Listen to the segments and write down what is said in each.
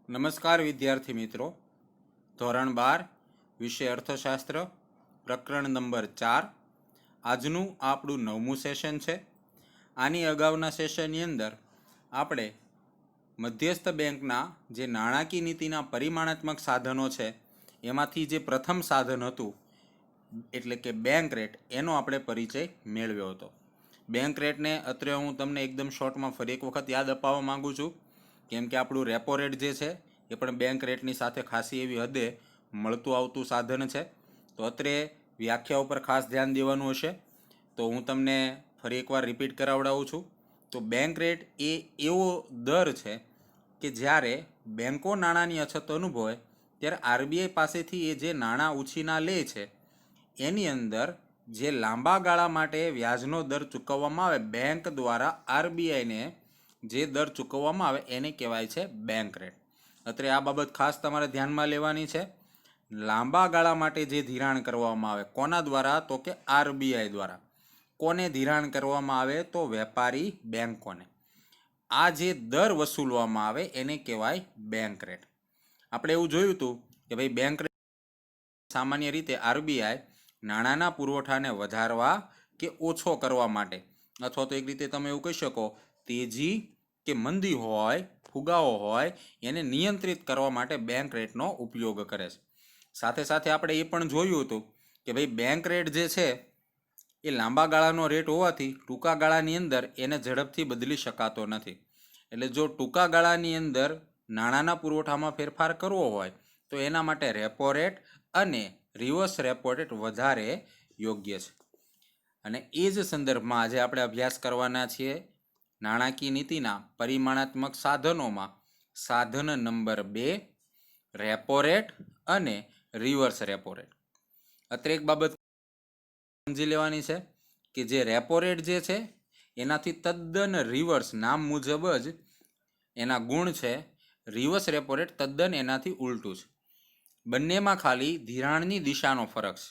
નમસ્કાર વિદ્યાર્થી મિત્રો. ધોરણ 12 વિષય અર્થશાસ્ત્ર, પ્રકરણ નંબર 4. આજનું આપણું 9મું સેશન છે. આની અગાઉના સેશનની અંદર આપણે મધ્યસ્થ બેંકના જે નાણાકીય નીતિના પરિમાણાત્મક સાધનો છે એમાંથી જે પ્રથમ સાધન હતું એટલે કે બેંક રેટ, એનો આપણે પરિચય મેળવ્યો હતો. બેંક રેટને અત્રે હું તમને એકદમ શોર્ટમાં ફરી એક વખત યાદ અપાવવા માગું છું, કેમ કે આપણું રેપો રેટ જે છે એ પણ બેંક રેટની સાથે ખાસી એવી હદે મળતું આવતું સાધન છે. તો અત્રે વ્યાખ્યા ઉપર ખાસ ધ્યાન દેવાનું હશે, તો હું તમને ફરી એકવાર રિપીટ કરાવડાવું છું. તો બેંક રેટ એ એવો દર છે કે જ્યારે બેંકો નાણાંની અછત અનુભવે ત્યારે આરબીઆઈ પાસેથી એ જે નાણાં ઉછીના લે છે એની અંદર જે લાંબા ગાળા માટે વ્યાજનો દર ચૂકવવામાં આવે બેંક દ્વારા આરબીઆઈને જે દર ચૂકવવામાં આવે એને કહેવાય છે બેંક રેટ. અત્રે આ બાબત ખાસ તમારે ધ્યાનમાં લેવાની છે. લાંબા ગાળા માટે જે ધિરાણ કરવામાં આવે કોના દ્વારા, તો કે આરબીઆઈ દ્વારા. કોને ધિરાણ કરવામાં આવે, તો વેપારી બેંકોને. આ જે દર વસૂલવામાં આવે એને કહેવાય બેંક રેટ. આપણે એવું જોયું હતું કે ભાઈ બેંક રેટ સામાન્ય રીતે આરબીઆઈ નાણાંના પુરવઠાને વધારવા કે ઓછો કરવા માટે, અથવા તો એક રીતે તમે એવું કહી શકો તેજી કે મંદી હોય, ફુગાવો હોય, એને નિયંત્રિત કરવા માટે બેંક રેટનો ઉપયોગ કરે છે. સાથે સાથે આપણે એ પણ જોયું હતું કે ભાઈ બેંક રેટ જે છે એ લાંબા ગાળાનો રેટ હોવાથી ટૂંકા ગાળાની અંદર એને ઝડપથી બદલી શકાતો નથી. એટલે જો ટૂંકા ગાળાની અંદર નાણાંના પુરવઠામાં ફેરફાર કરવો હોય તો એના માટે રેપો રેટ અને રિવર્સ રેપો રેટ વધારે યોગ્ય છે. અને એ જ સંદર્ભમાં આજે આપણે અભ્યાસ કરવાના છીએ નાણાકીય નીતિના પરિમાણાત્મક સાધનોમાં સાધન નંબર 2 રેપો રેટ અને રિવર્સ રેપો રેટ. અત્રે એક બાબત સમજી લેવાની છે કે જે રેપો રેટ જે છે એનાથી તદ્દન રિવર્સ, નામ મુજબ જ એના ગુણ છે. રિવર્સ રેપો રેટ તદ્દન એનાથી ઉલટું છે. બંનેમાં ખાલી ધિરાણની દિશાનો ફરક છે.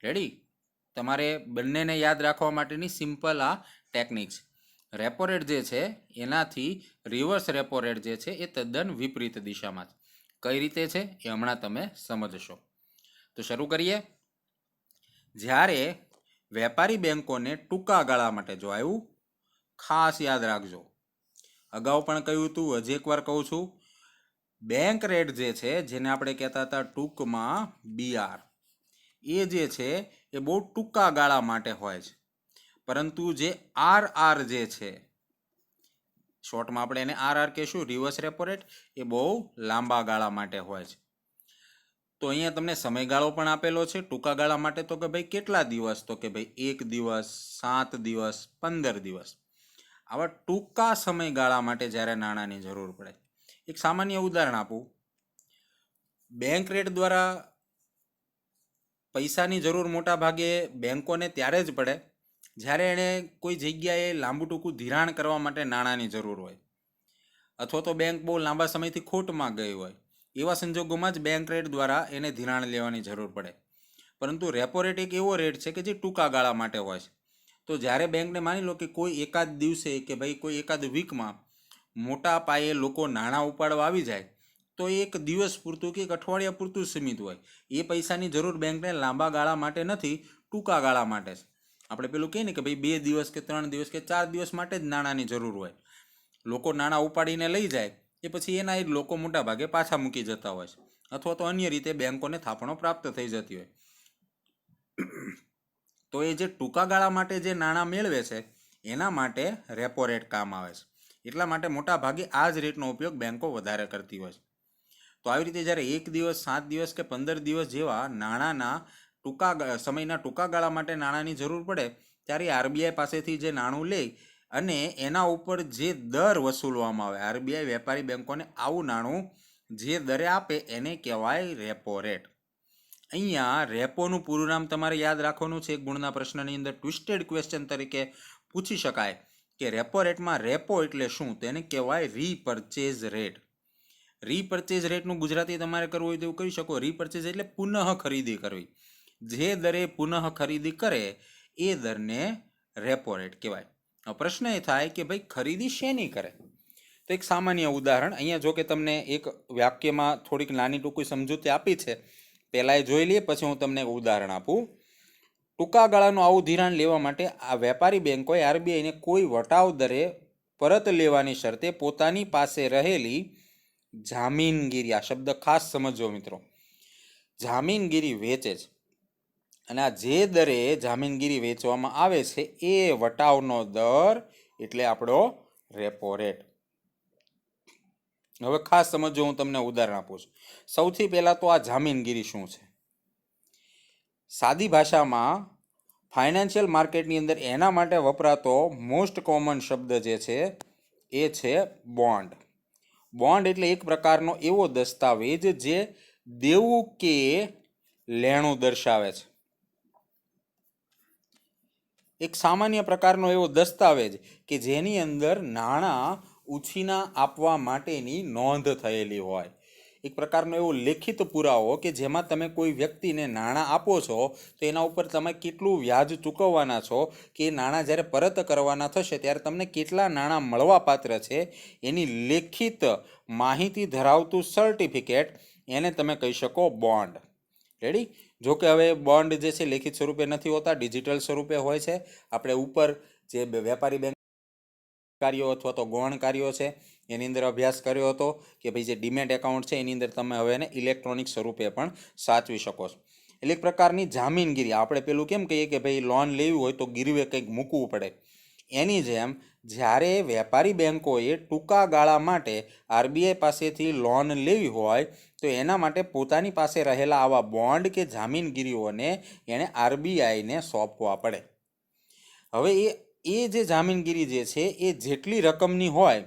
રેડી? તમારે બંનેને યાદ રાખવા માટેની સિમ્પલ આ ટેકનિક છે. રેપો રેટ જે છે એનાથી રિવર્સ રેપો રેટ જે છે એ તદ્દન વિપરીત દિશામાં છે. કઈ રીતે છે એ હમણાં તમે સમજશો. તો શરૂ કરીએ. જ્યારે વેપારી બેંકોને ટૂંકા ગાળા માટે, જો આવ્યું ખાસ યાદ રાખજો, અગાઉ પણ કહ્યું હતું, હજી એકવાર કહું છું, બેંક રેટ જે છે જેને આપણે કહેતા હતા ટૂંકમાં બીઆર, એ જે છે એ બહુ ટૂંકા ગાળા માટે હોય છે. પરંતુ જે આરઆર જે છે, શોર્ટમાં આપણે એને આરઆર કહેશું, રિવર્સ રેપો રેટ, એ બહુ લાંબા ગાળા માટે હોય છે. તો અહીંયા તમને સમયગાળો પણ આપેલો છે ટૂંકા ગાળા માટે. તો કે ભાઈ કેટલા દિવસ, તો કે ભાઈ 1 દિવસ, 7 દિવસ, 15 દિવસ. આવા ટૂંકા સમયગાળા માટે જ્યારે નાણાંની જરૂર પડે. એક સામાન્ય ઉદાહરણ આપું. બેંક રેટ દ્વારા પૈસાની જરૂર મોટા ભાગે બેંકોને ત્યારે જ પડે જ્યારે એણે કોઈ જગ્યાએ લાંબુ ટૂંકું ધિરાણ કરવા માટે નાણાંની જરૂર હોય, અથવા તો બેંક બહુ લાંબા સમયથી ખોટમાં ગઈ હોય. એવા સંજોગોમાં જ બેંક રેટ દ્વારા એને ધિરાણ લેવાની જરૂર પડે. પરંતુ રેપો રેટ એક એવો રેટ છે કે જે ટૂંકા ગાળા માટે હોય છે. તો જ્યારે બેંકને માની લો કે કોઈ એકાદ દિવસે કે ભાઈ કોઈ એકાદ વીકમાં મોટા પાયે લોકો નાણાં ઉપાડવા આવી જાય, તો એક દિવસ પૂરતું કે એક અઠવાડિયા પૂરતું સીમિત હોય. એ પૈસાની જરૂર બેંકને લાંબા ગાળા માટે નથી, ટૂંકા ગાળા માટે છે. આપણે પેલું કહીએ ને કે ભાઈ 2 દિવસ કે 3 દિવસ કે 4 દિવસ માટે જ નાણાંની જરૂર હોય. લોકો નાણાં ઉપાડીને લઈ જાય એ પછી એના જ લોકો મોટા ભાગે પાછા મૂકી જતા હોય છે, અથવા તો અન્ય રીતે બેંકોને થાપણો પ્રાપ્ત થઈ જતી હોય. તો એ જે ટૂંકા ગાળા માટે જે નાણાં મેળવે છે એના માટે રેપો રેટ કામ આવે છે. એટલા માટે મોટા ભાગે આ જ રેટનો ઉપયોગ બેંકો વધારે કરતી હોય છે. તો આવી રીતે જ્યારે 1 દિવસ, 7 દિવસ કે 15 દિવસ જેવા નાણાંના સમયના ટૂંકા ગાળા માટે નાણાંની જરૂર પડે ત્યારે આરબીઆઈ પાસેથી જે નાણું લે અને એના ઉપર જે દર વસૂલવામાં આવે, આરબીઆઈ વેપારી બેંકોને આવું નાણું જે દરે આપે એને કહેવાય રેપો રેટ. અહીંયા રેપોનું પૂરું નામ તમારે યાદ રાખવાનું છે. એક ગુણના પ્રશ્નની અંદર ટ્વિસ્ટેડ ક્વેશ્ચન તરીકે પૂછી શકાય કે રેપો રેટમાં રેપો એટલે શું? તો એને કહેવાય રીપર્ચેઝ રેટ. રીપર્ચેઝ રેટનું ગુજરાતી તમારે કરવું હોય તો એવું કહી શકો. રીપર્ચેઝ એટલે પુનઃ ખરીદી કરવી. જે દરે પુનઃ ખરીદી કરે એ દરને રેપો રેટ કહેવાય. પ્રશ્ન એ થાય કે ભાઈ ખરીદી શેની કરે? તો એક સામાન્ય ઉદાહરણ અહીંયા જો કે તમને એક વાક્યમાં થોડીક નાની ટૂંકી સમજૂતી આપી છે, પહેલાં એ જોઈ લઈએ પછી હું તમને એક ઉદાહરણ આપું. ટૂંકા ગાળાનું આવું ધિરાણ લેવા માટે આ વેપારી બેંકોએ આરબીઆઈને કોઈ વટાવ દરે પરત લેવાની શરતે પોતાની પાસે રહેલી જામીનગીરી, આ શબ્દ ખાસ સમજજો મિત્રો, જામીનગીરી વેચે છે અને આ જે દરે જામીનગીરી વેચવામાં આવે છે એ વટાવનો દર એટલે આપણો રેપો રેટ. હવે ખાસ સમજો, હું તમને ઉદાહરણ આપું છું. સૌથી પહેલાં તો આ જામીનગીરી શું છે? સાદી ભાષામાં ફાઇનાન્શિયલ માર્કેટની અંદર એના માટે વપરાતો મોસ્ટ કોમન શબ્દ જે છે એ છે બોન્ડ. બોન્ડ એટલે એક પ્રકારનો એવો દસ્તાવેજ જે દેવું કે લેણું દર્શાવે છે. એક સામાન્ય પ્રકારનો એવો દસ્તાવેજ કે જેની અંદર નાણાં ઉછીના આપવા માટેની નોંધ થયેલી હોય. એક પ્રકારનો એવો લેખિત પુરાવો કે જેમાં તમે કોઈ વ્યક્તિને નાણાં આપો છો તો એના ઉપર તમે કેટલું વ્યાજ ચૂકવવાના છો, કે નાણાં જ્યારે પરત કરવાના થશે ત્યારે તમને કેટલા નાણાં મળવાપાત્ર છે એની લેખિત માહિતી ધરાવતું સર્ટિફિકેટ, એને તમે કહી શકો બોન્ડ. રેડી? જો કે હવે બોન્ડ જે છે લેખિત સ્વરૂપે નથી હોતા, ડિજિટલ સ્વરૂપે હોય છે. આપણે ઉપર જે વેપારી બેંક કાર્યો અથવા તો ગૌણ કાર્યો છે એની અંદર અભ્યાસ કર્યો હતો કે ભાઈ જે ડીમેટ એકાઉન્ટ છે એની અંદર તમે હવે એને ઇલેક્ટ્રોનિક સ્વરૂપે પણ સાચવી શકો છો. એટલે એક પ્રકારની જામીનગીરી. આપણે પેલું કેમ કહીએ કે ભાઈ લોન લેવી હોય તો ગીરવે કંઈક મૂકવું પડે, એની જેમ જ્યારે વેપારી બેંકોએ ટૂંકા ગાળા માટે આરબીઆઈ પાસેથી લોન લેવી હોય તો એના માટે પોતાની પાસે રહેલા આવા બોન્ડ કે જામીનગીરીઓને એણે આરબીઆઈને સોંપવા પડે. હવે એ જે જામીનગીરી જે છે એ જેટલી રકમની હોય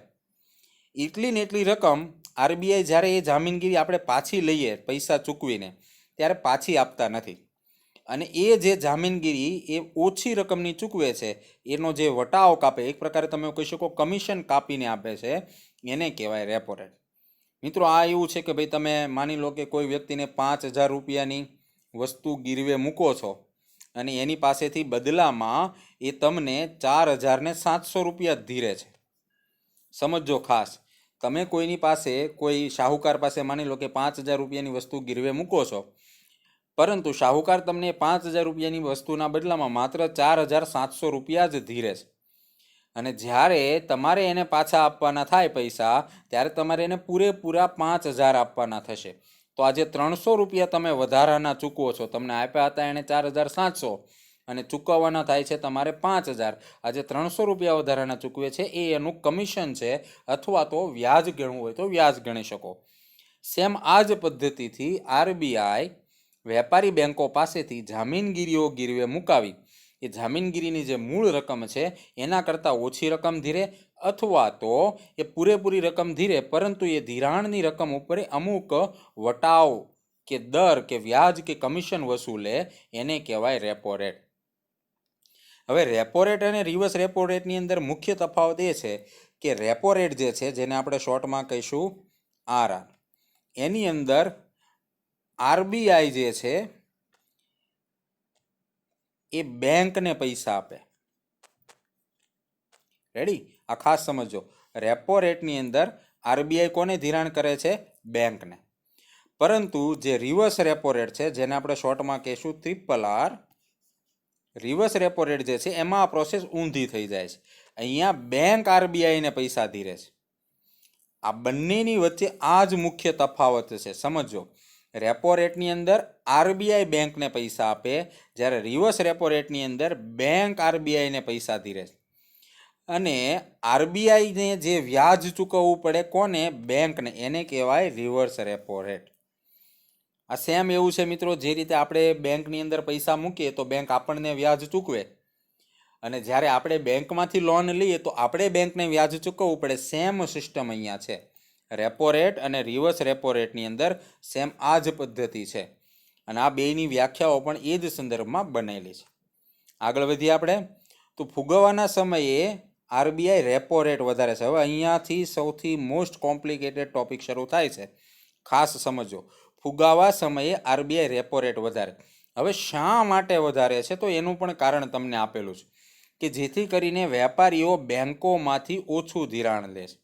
એટલી ને એટલી રકમ આરબીઆઈ જ્યારે એ જામીનગીરી આપણે પાછી લઈએ પૈસા ચૂકવીને ત્યારે પાછી આપતા નથી. અને એ જે જામીનગીરી એ ઓછી રકમની ચૂકવે છે એનો જે વટાવ કાપે, એક પ્રકારે તમે કહી શકો કમિશન કાપીને આપે છે, એને કહેવાય રેપો રેટ. મિત્રો આ એવું છે કે ભાઈ તમે માની લો કે કોઈ વ્યક્તિને 5,000 રૂપિયાની વસ્તુ ગીરવે મૂકો છો અને એની પાસેથી બદલામાં એ તમને 4,700 રૂપિયા ધીરે છે. સમજો ખાસ, તમે કોઈની પાસે, કોઈ શાહુકાર પાસે માની લો કે 5,000 રૂપિયાની વસ્તુ ગીરવે મૂકો છો, પરંતુ શાહુકાર તમને 5,000 રૂપિયાની વસ્તુના બદલામાં માત્ર 4,700 રૂપિયા જ ધીરે છે. અને જ્યારે તમારે એને પાછા આપવાના થાય પૈસા, ત્યારે તમારે એને પૂરેપૂરા 5,000 આપવાના થશે. તો આજે 300 રૂપિયા તમે વધારાના ચૂકવો છો. તમને આપ્યા હતા એણે 4,700 અને ચૂકવવાના થાય છે તમારે 5,000. આજે 300 રૂપિયા વધારાના ચૂકવે છે એ એનું કમિશન છે, અથવા તો વ્યાજ ગણવું હોય તો વ્યાજ ગણી શકો. સેમ આ જ પદ્ધતિથી આરબીઆઈ વેપારી બેંકો પાસેથી જામીનગીરીઓ ગીરવે મુકાવી એ જામીનગીરીની જે મૂળ રકમ છે એના કરતાં ઓછી રકમ ધીરે, અથવા તો એ પૂરેપૂરી રકમ ધીરે પરંતુ એ ધિરાણની રકમ ઉપર અમુક વટાવ કે દર કે વ્યાજ કે કમિશન વસૂલે, એને કહેવાય રેપો રેટ. હવે રેપો રેટ અને રિવર્સ રેપો રેટની અંદર મુખ્ય તફાવત એ છે કે રેપો રેટ જે છે, જેને આપણે શોર્ટમાં કહીશું આરઆર, એની અંદર આરબીઆઈ જે છે એ બેંકને પૈસા આપે. રેડી? આ ખાસ સમજો. રેપો રેટની અંદર આરબીઆઈ કોને ધિરાણ કરે છે? બેંકને. પરંતુ જે રિવર્સ રેપો રેટ છે, જેને આપણે શોર્ટમાં કહીશું RRR, રિવર્સ રેપો રેટ જે છે એમાં આ પ્રોસેસ ઊંધી થઈ જાય છે. અહીંયા બેંક આરબીઆઈને પૈસા ધીરે છે. આ બંનેની વચ્ચે આ જ મુખ્ય તફાવત છે, સમજો. રેપો રેટની અંદર આરબીઆઈ બેંકને પૈસા આપે, જ્યારે રિવર્સ રેપો રેટની અંદર બેંક આરબીઆઈને પૈસા ધીરે છે. અને આરબીઆઈને જે વ્યાજ ચૂકવવું પડે કોને? બેંકને. એને કહેવાય રિવર્સ રેપો રેટ. આ સેમ એવું છે મિત્રો, જે રીતે આપણે બેંકની અંદર પૈસા મૂકીએ તો બેંક આપણને વ્યાજ ચૂકવે, અને જ્યારે આપણે બેંકમાંથી લોન લઈએ તો આપણે બેંકને વ્યાજ ચૂકવવું પડે. સેમ સિસ્ટમ અહીંયા છે. રેપો રેટ અને રિવર્સ રેપો રેટની અંદર સેમ આ જ પદ્ધતિ છે, અને આ બેયની વ્યાખ્યાઓ પણ એ જ સંદર્ભમાં બનેલી છે. આગળ વધીએ આપણે. તો ફુગાવાના સમયે આરબીઆઈ રેપો રેટ વધારે છે. હવે અહીંયાથી સૌથી મોસ્ટ કોમ્પ્લિકેટેડ ટોપિક શરૂ થાય છે. ખાસ સમજો. ફુગાવા સમયે આરબીઆઈ રેપો રેટ વધારે. હવે શા માટે વધારે છે? તો એનું પણ કારણ તમને આપેલું છે કે જેથી કરીને વેપારીઓ બેંકોમાંથી ઓછું ધિરાણ લે છે.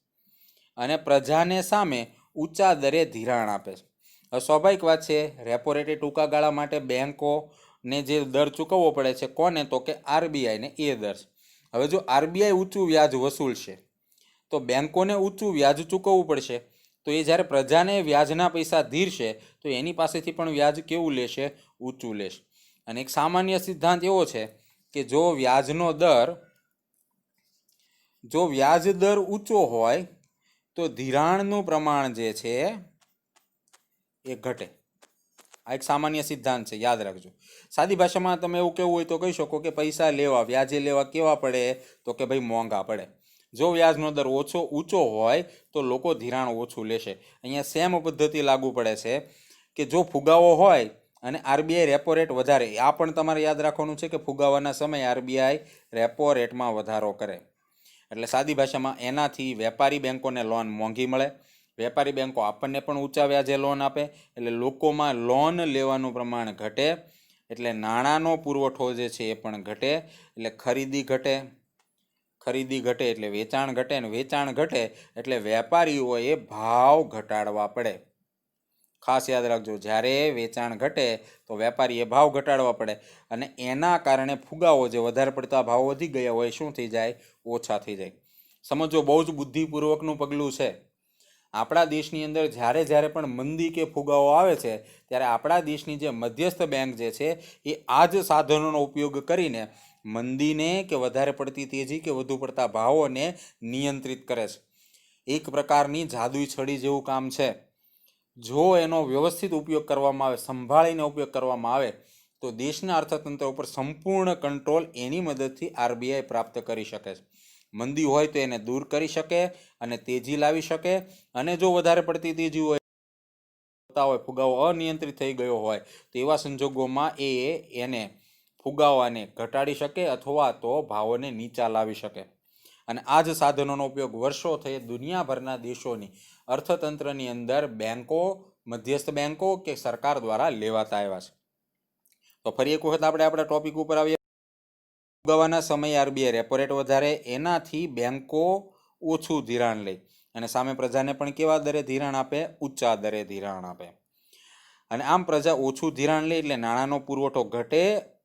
અને પ્રજાને સામે ઊંચા દરે ધિરાણ આપે છે. હવે સ્વાભાવિક વાત છે, રેપો રેટ એ ટૂંકા ગાળા માટે બેંકોને જે દર ચૂકવવો પડે છે કોને, તો કે આરબીઆઈને એ દર છે. હવે જો આરબીઆઈ ઊંચું વ્યાજ વસૂલશે તો બેંકોને ઊંચું વ્યાજ ચૂકવવું પડશે. તો એ જ્યારે પ્રજાને વ્યાજના પૈસા ધીરશે તો એની પાસેથી પણ વ્યાજ કેવું લેશે? ઊંચું લેશે. અને એક સામાન્ય સિદ્ધાંત એવો છે કે જો વ્યાજ દર ઊંચો હોય તો ધિરાણનું પ્રમાણ જે છે એ ઘટે. આ એક સામાન્ય સિદ્ધાંત છે, યાદ રાખજો. સાદી ભાષામાં તમે એવું કહેવું હોય તો કહી શકો કે પૈસા લેવા, વ્યાજે લેવા કેવા પડે? તો કે ભાઈ મોંઘા પડે. જો વ્યાજનો દર ઊંચો હોય તો લોકો ધિરાણ ઓછું લેશે. અહીંયા સેમ પદ્ધતિ લાગુ પડે છે કે જો ફુગાવો હોય અને આરબીઆઈ રેપો રેટ વધારે, આ પણ તમારે યાદ રાખવાનું છે કે ફુગાવાના સમયે આરબીઆઈ રેપો રેટમાં વધારો કરે. એટલે સાદી ભાષામાં એનાથી વેપારી બેંકોને લોન મોંઘી મળે, વેપારી બેંકો આપણને પણ ઊંચા વ્યાજે લોન આપે, એટલે લોકોમાં લોન લેવાનું પ્રમાણ ઘટે, એટલે નાણાંનો પુરવઠો જે છે એ પણ ઘટે, એટલે ખરીદી ઘટે એટલે વેચાણ ઘટે, અને વેચાણ ઘટે એટલે વેપારીઓએ ભાવ ઘટાડવા પડે. ખાસ યાદ રાખજો, જ્યારે વેચાણ ઘટે તો વેપારીએ ભાવ ઘટાડવા પડે, અને એના કારણે ફુગાવો જે વધારે પડતા ભાવ વધી ગયા હોય શું થઈ જાય? ઓછા થઈ જાય. સમજો, બહુ જ બુદ્ધિપૂર્વકનું પગલું છે. આપણા દેશની અંદર જ્યારે પણ મંદી કે ફુગાવો આવે છે ત્યારે આપણા દેશની જે મધ્યસ્થ બેંક જે છે એ આ જ સાધનોનો ઉપયોગ કરીને મંદીને કે વધારે પડતી તેજી કે વધુ પડતા ભાવોને નિયંત્રિત કરે છે. એક પ્રકારની જાદુઈ છડી જેવું કામ છે. જો એનો વ્યવસ્થિત ઉપયોગ કરવામાં આવે, સંભાળીને ઉપયોગ કરવામાં આવે, તો દેશના અર્થતંત્ર ઉપર સંપૂર્ણ કંટ્રોલ એની મદદથી આરબીઆઈ પ્રાપ્ત કરી શકે છે. મંદી હોય તો એને દૂર કરી શકે અને તેજી લાવી શકે, અને જો વધારે પડતી તેજી હોય, ફુગાવો અનિયંત્રિત થઈ ગયો હોય તો એવા સંજોગોમાં એને ફુગાવાને ઘટાડી શકે અથવા તો ભાવોને નીચા લાવી શકે. અને આ જ સાધનોનો ઉપયોગ વર્ષોથી દુનિયાભરના દેશોની અર્થતંત્રની અંદર બેંકો, મધ્યસ્થ બેંકો કે સરકાર દ્વારા લેવાતા આવ્યા છે. તો ફરી એક વખત આપણે આપણા ટોપિક ઉપર આવીએ. ફુગાવાના સમયે આરબીઆઈ રેપો રેટ વધારે, એનાથી બેંકો ઓછું ધિરાણ લે અને સામે પ્રજાને પણ કેવા દરે ધિરાણ આપે? ઊંચા દરે ધિરાણ આપે. અને આમ પ્રજા ઓછું ધિરાણ લે એટલે નાણાંનો પુરવઠો ઘટે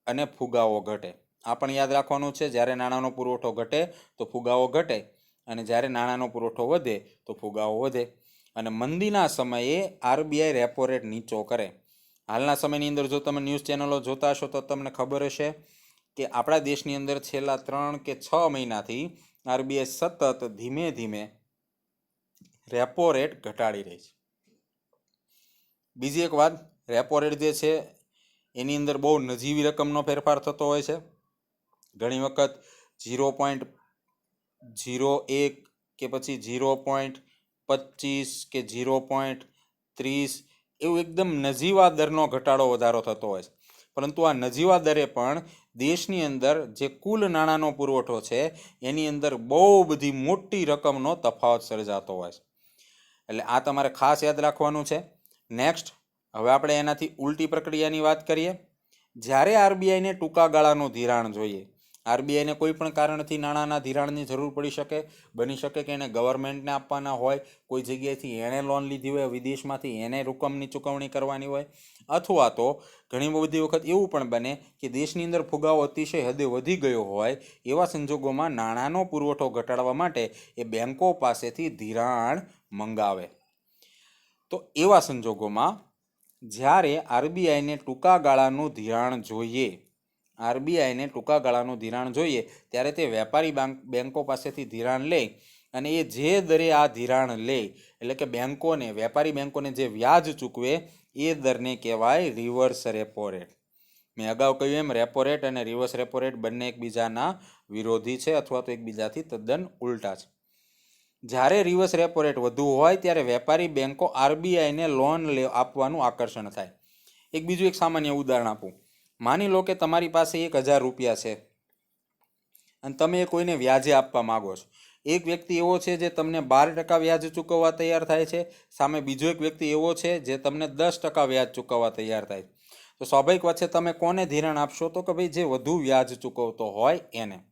અને ફુગાવો ઘટે. આ પણ યાદ રાખવાનું છે, જ્યારે નાણાંનો પુરવઠો ઘટે તો ફુગાવો ઘટે, અને જ્યારે નાણાંનો પુરવઠો વધે તો ફુગાવો વધે. અને મંદીના સમયે આરબીઆઈ રેપો રેટ નીચો કરે. હાલના સમયની અંદર જો તમે ન્યૂઝ ચેનલો જોતા હશો તો તમને ખબર હશે કે આપણા દેશની અંદર છેલ્લા 3 કે 6 મહિનાથી આરબીઆઈ સતત ધીમે ધીમે રેપો રેટ ઘટાડી રહી છે. બીજી એક વાત, રેપો રેટ જે છે એની અંદર બહુ નજીવી રકમનો ફેરફાર થતો હોય છે. ઘણી વખત 0.01 કે પછી 0.25 કે 0.30 એવું એકદમ નજીવા દરનો ઘટાડો વધારો થતો હોય છે. પરંતુ આ નજીવા દરે પણ દેશની અંદર જે કુલ નાણાંનો પુરવઠો છે એની અંદર બહુ બધી મોટી રકમનો તફાવત સર્જાતો હોય છે. એટલે આ તમારે ખાસ યાદ રાખવાનું છે. નેક્સ્ટ, હવે આપણે એનાથી ઉલટી પ્રક્રિયાની વાત કરીએ. જ્યારે આરબીઆઈને ટૂંકા ગાળાનું ધિરાણ જોઈએ, આરબીઆઈને કોઈ પણ કારણથી નાણાંના ધિરાણની જરૂર પડી શકે, બની શકે કે એને ગવર્મેન્ટને આપવાના હોય, કોઈ જગ્યાએથી એણે લોન લીધી હોય, વિદેશમાંથી એને રકમની ચૂકવણી કરવાની હોય, અથવા તો ઘણી બધી વખત એવું પણ બને કે દેશની અંદર ફુગાવો અતિશય હદે વધી ગયો હોય, એવા સંજોગોમાં નાણાંનો પુરવઠો ઘટાડવા માટે એ બેંકો પાસેથી ધિરાણ મંગાવે. તો એવા સંજોગોમાં જ્યારે આરબીઆઈને ટૂંકા ગાળાનું ધિરાણ જોઈએ, ત્યારે તે વેપારી બેંકો પાસેથી ધિરાણ લે, અને એ જે દરે આ ધિરાણ લે, એટલે કે વેપારી બેંકોને જે વ્યાજ ચૂકવે એ દરને કહેવાય રિવર્સ રેપો રેટ. મેં અગાઉ કહ્યું એમ રેપો રેટ અને રિવર્સ રેપો રેટ બંને એકબીજાના વિરોધી છે અથવા તો એકબીજાથી તદ્દન ઉલટા છે. જ્યારે રિવર્સ રેપો રેટ વધુ હોય ત્યારે વેપારી બેંકો આરબીઆઈને લોન આપવાનું આકર્ષણ થાય. બીજું એક સામાન્ય ઉદાહરણ આપું. માની લો કે તમારી પાસે 1000 રૂપિયા છે અને તમે કોઈને વ્યાજે આપવા માગો છો. એક વ્યક્તિ એવો છે જે તમને 12% વ્યાજ ચૂકવવા તૈયાર થાય છે, સામે બીજો એક વ્યક્તિ એવો છે જે તમને 10% વ્યાજ ચૂકવવા તૈયાર થાય છે. તો સ્વાભાવિક વાત છે, તમે કોને ધિરાણ આપશો? તો કે ભાઈ જે વધુ વ્યાજ ચૂકવતો હોય એને.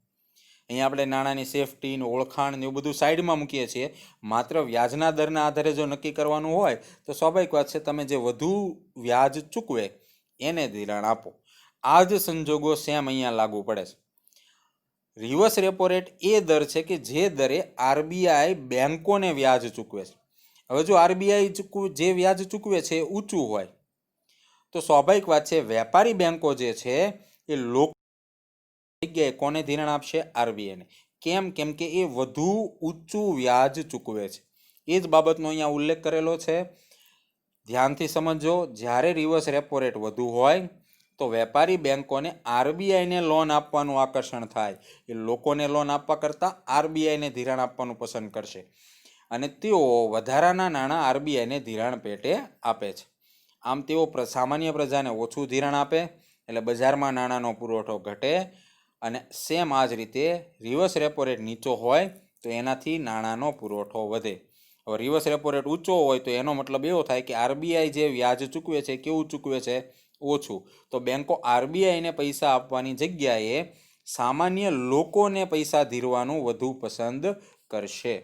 અહીંયા આપણે નાણાંની સેફટી, ઓળખાણ ને એવું બધું સાઈડમાં મૂકીએ છીએ. માત્ર વ્યાજના દરના આધારે જો નક્કી કરવાનું હોય તો સ્વાભાવિક વાત છે, તમે જે વધુ વ્યાજ ચૂકવે એને ધિરાણ આપો. આ જ સંજોગો સેમ અહીંયા લાગુ પડે છે. રિવર્સ રેપો રેટ એ દર છે કે જે દરે આરબીઆઈ બેંકોને વ્યાજ ચૂકવે છે. હવે જો આરબીઆઈ જે વ્યાજ ચૂકવે છે એ ઊંચું હોય તો સ્વાભાવિક વાત છે, વેપારી બેંકો જે છે એ લોકો જગ્યાએ કોને ધિરાણ આપશે? આરબીઆઈને. કેમ? કેમ કે એ વધુ ઊંચું વ્યાજ ચૂકવે છે. એ જ બાબતનો અહીંયા ઉલ્લેખ કરેલો છે. ધ્યાનથી સમજો. જ્યારે રિવર્સ રેપો રેટ વધુ હોય તો વેપારી બેંકોને આરબીઆઈને લોન આપવાનું આકર્ષણ થાય. એ લોકોને લોન આપવા કરતાં આરબીઆઈને ધિરાણ આપવાનું પસંદ કરશે અને તેઓ વધારાના નાણાં આરબીઆઈને ધિરાણ પેટે આપે છે. આમ તેઓ સામાન્ય પ્રજાને ઓછું ધિરાણ આપે એટલે બજારમાં નાણાંનો પુરવઠો ઘટે અને સેમ આ જ રીતે રિવર્સ રેપો રેટ નીચો હોય તો એનાથી નાણાંનો પુરવઠો વધે. હવે રિવર્સ રેપો રેટ ઊંચો હોય તો એનો મતલબ એવો થાય કે આરબીઆઈ જે વ્યાજ ચૂકવે છે કેવું ચૂકવે છે? ઓછું. તો બેંકો આરબીઆઈને પૈસા આપવાની જગ્યાએ સામાન્ય લોકોને પૈસા ધીરવાનું વધુ પસંદ કરશે.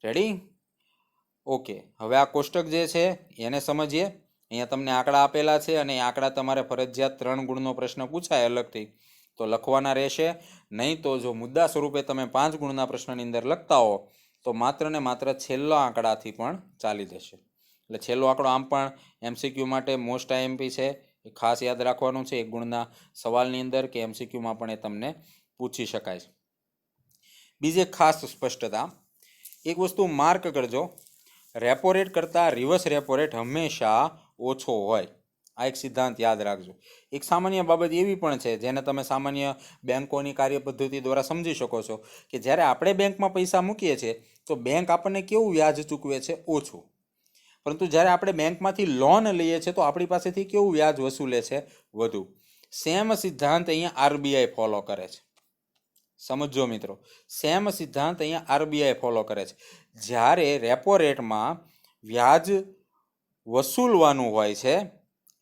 રેડી? ઓકે, હવે આ કોષ્ટક જે છે એને સમજીએ. અહીંયા તમને આંકડા આપેલા છે અને એ આંકડા તમારે ફરજિયાત 3 ગુણનો પ્રશ્ન પૂછાય અલગથી તો લખવાના રહેશે. નહીં તો જો મુદ્દા સ્વરૂપે તમે 5 ગુણના પ્રશ્નની અંદર લખતા હો તો માત્ર ને માત્ર છેલ્લા આંકડાથી પણ ચાલી જશે. એટલે છેલ્લો આંકડો આમ પણ એમસીક્યુ માટે મોસ્ટ આઈએમપી છે, એ ખાસ યાદ રાખવાનું છે. 1 ગુણના સવાલની અંદર કે એમસીક્યુમાં પણ એ તમને પૂછી શકાય છે. બીજી એક ખાસ સ્પષ્ટતા, એક વસ્તુ માર્ક કરજો, રેપો રેટ કરતાં રિવર્સ રેપો રેટ હંમેશા ઓછો હોય. આ એક સિદ્ધાંત યાદ રાખજો. એક સામાન્ય બાબત એવી પણ છે જેને તમે સામાન્ય બેંકોની કાર્યપદ્ધતિ દ્વારા સમજી શકો છો કે જ્યારે આપણે બેંકમાં પૈસા મૂકીએ છીએ તો બેંક આપણને કેવું વ્યાજ ચૂકવે છે? ઓછું. પરંતુ જ્યારે આપણે બેંકમાંથી લોન લઈએ છીએ તો આપણી પાસેથી કેવું વ્યાજ વસૂલે છે? વધુ. સેમ સિદ્ધાંત અહીંયા આરબીઆઈ ફોલો કરે છે. સમજો મિત્રો, સેમ સિદ્ધાંત અહીંયા આરબીઆઈ ફોલો કરે છે. જ્યારે રેપો રેટમાં વ્યાજ વસૂલવાનું હોય છે,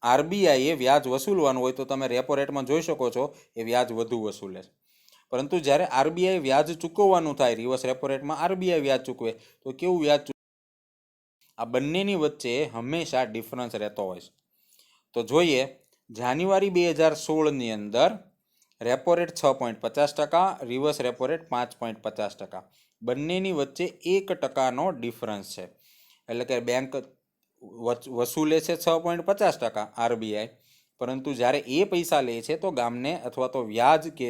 આરબીઆઈએ વ્યાજ વસૂલવાનું હોય તો તમે રેપો રેટમાં જોઈ શકો છો એ વ્યાજ વધુ વસૂલે છે. પરંતુ જ્યારે આરબીઆઈ વ્યાજ ચૂકવવાનું થાય, રિવર્સ રેપો રેટમાં આરબીઆઈ વ્યાજ ચૂકવે તો કેવું વ્યાજ? આ બંનેની વચ્ચે હંમેશા ડિફરન્સ રહેતો હોય છે. તો જોઈએ, જાન્યુઆરી 2016ની અંદર repo rate 6.50%, reverse repo rate 5.50%. બંનેની વચ્ચે 1%નો ડિફરન્સ છે. એટલે કે બેંક વસૂલે છે 6.50% આરબીઆઈ, પરંતુ જ્યારે એ પૈસા લે છે તો ગામને અથવા તો વ્યાજ કે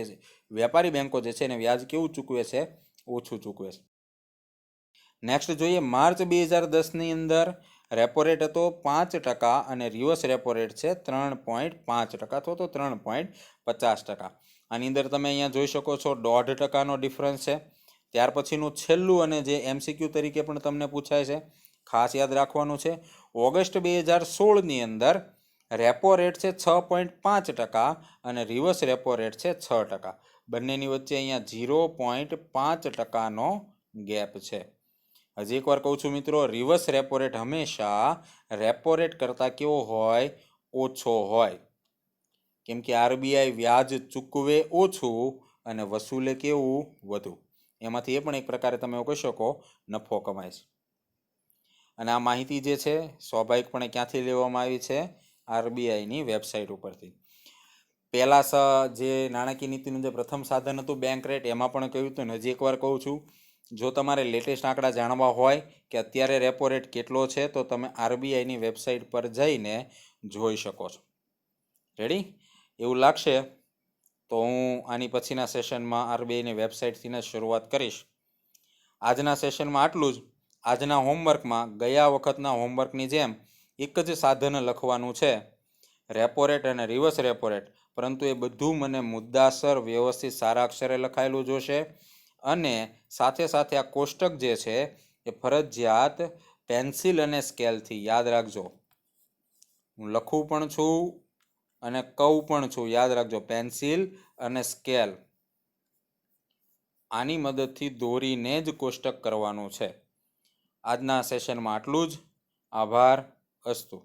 વેપારી બેંકો જે છે એને વ્યાજ કેવું ચૂકવે છે? ઓછું ચૂકવે છે. નેક્સ્ટ જોઈએ, માર્ચ 2010ની અંદર રેપો રેટ હતો 5% અને રિવર્સ રેપો રેટ છે 3.5% અથવા તો 3.50%. આની અંદર તમે અહીંયા જોઈ શકો છો 0.5%નો ડિફરન્સ છે. ત્યાર પછીનું છેલ્લું અને જે એમસીક્યુ તરીકે પણ તમને પૂછાય છે, ખાસ યાદ રાખવાનું છે, ઓગસ્ટ 2016ની અંદર રેપો રેટ છે 6.5% અને રિવર્સ રેપો રેટ છે 6%. બંનેની વચ્ચે અહીંયા 0.5%નો ગેપ છે. હજી એકવાર કહું છું મિત્રો, રિવર્સ રેપો રેટ હંમેશા રેપો રેટ કરતાં કેવો હોય? ઓછો હોય. કેમ કે આરબીઆઈ વ્યાજ ચૂકવે ઓછું અને વસૂલે કેવું? વધુ. એમાંથી એ પણ એક પ્રકારે તમે કહી શકો નફો કમાય છે. અને આ માહિતી જે છે સ્વાભાવિકપણે ક્યાંથી લેવામાં આવી છે? આરબીઆઈની વેબસાઇટ ઉપરથી. પહેલાં જે નાણાકીય નીતિનું જે પ્રથમ સાધન હતું બેંક રેટ, એમાં પણ કહ્યું હતું ને હજી એકવાર કહું છું, જો તમારે લેટેસ્ટ આંકડા જાણવા હોય કે અત્યારે રેપો રેટ કેટલો છે તો તમે આરબીઆઈની વેબસાઇટ પર જઈને જોઈ શકો છો. રેડી? એવું લાગશે તો હું આની પછીના સેશનમાં આરબીઆઈની વેબસાઇટથી શરૂઆત કરીશ. આજના સેશનમાં આટલું જ. આજના હોમવર્કમાં ગયા વખતના હોમવર્કની જેમ એક જ સાધન લખવાનું છે, રેપો રેટ અને રિવર્સ રેપો રેટ, પરંતુ એ બધું મને મુદ્દાસર વ્યવસ્થિત સારા અક્ષરે લખાયેલું જોશે અને સાથે સાથે આ કોષ્ટક જે છે એ ફરજિયાત પેન્સિલ અને સ્કેલથી યાદ રાખજો. હું લખું પણ છું અને કહું પણ છું, યાદ રાખજો, પેન્સિલ અને સ્કેલ, આની મદદથી દોરીને જ કોષ્ટક કરવાનું છે. આજના સેશનમાં આટલું જ. આભાર. અસ્તુ.